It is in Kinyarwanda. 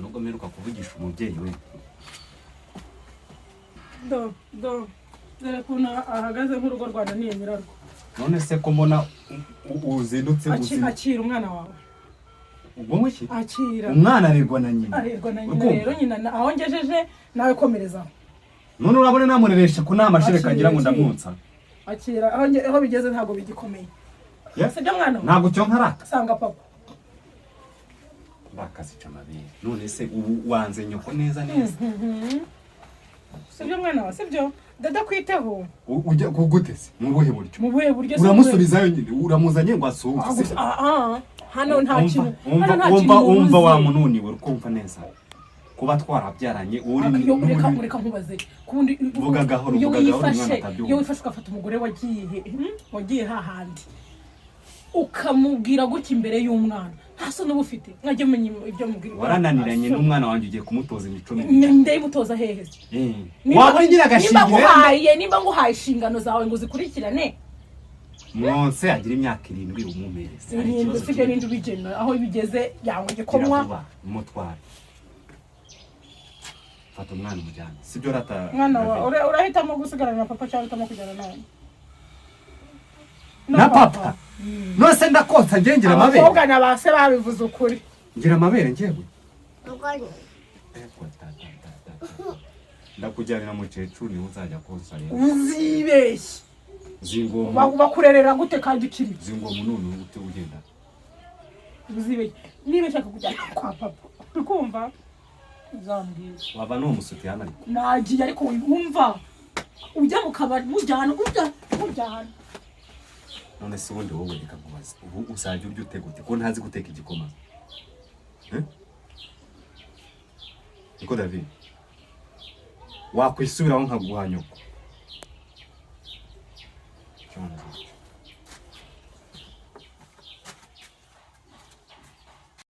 nubwo mperuka kuvugisha umubyeyi we. Do dore kuntu ahagaze nk'urugo rwananiye nyirarwo. None se ko mbona uzindutse akira umwana wawe. Ubwo muki? Akira. Umwana arirwa na nyina. Arirwa na nyina rero nyina aho ngejeje nawe komereza. None urabone namureresha ku nama shire kagira ngo ndamwunsa. Akira aho bigeze ntago bigikomeye. Sibyo mwana? Ntago cyo nkaraka. Sanga papa. Bakazica amabere. None se ubu wanze nyoko neza neza. Sibyo mwana wa sibyo? Dada kwiteho. Ujya kugutese mu buhe buryo? Mu buhe buryo? Uramusubizayo nyine uramuzanye ngo asuhuze. Hano nta kintu. Umva wa mununiwe ukumva neza. Kuba twarabyaranye uri reka nkubaze kundi vuga gahoro umwana atabyumva. Iyo wifashe ugafata umugore wagiye hahandi ukamubwira gutya imbere y'umwana nta so n'ubufite mwajye menya ibyo mubwira. Warananiranye n'umwana wanjye ugiye kumutoza imico ndayimutoza hehe? Waba ngira agashingiro nimba nguhaye inshingano zawe ngo zikurikirane mwonse agira imyaka 7 umumereze. Irindwi sibyo n'indi bigena aho bigeze yawe gikomwa umutwara. Fata umwana umujyane. Sibyo rata. Mwana wa urahitamo gusigarana na papa cyangwa uhitamo kujyana nawe? Na papa. Nose ndakotsa ngira amabere. Abakobwa nabase babivuze ukuri. Ngira amabere ngewe. Ngani. Ndakujyana na mukecuru ni uzajya konsa rero. Uzibeshye. Zingomo. Bakurerera gute kandi kiri? Zingomo none ute ugenda. Uzibeshye. Niba nshaka kujyana kwa papa. Ukumva? Zambwiye. Waba no musuti hano ariko. Nagiye ariko wumva. Ujya mu kabari mujyana ujyana. None se wundi wowe reka kubaza. Ubu uzajya urya utegute ko ntazi guteka igikoma. Niko David. Wakwisubiraho nkaguha nyoko. Cyane.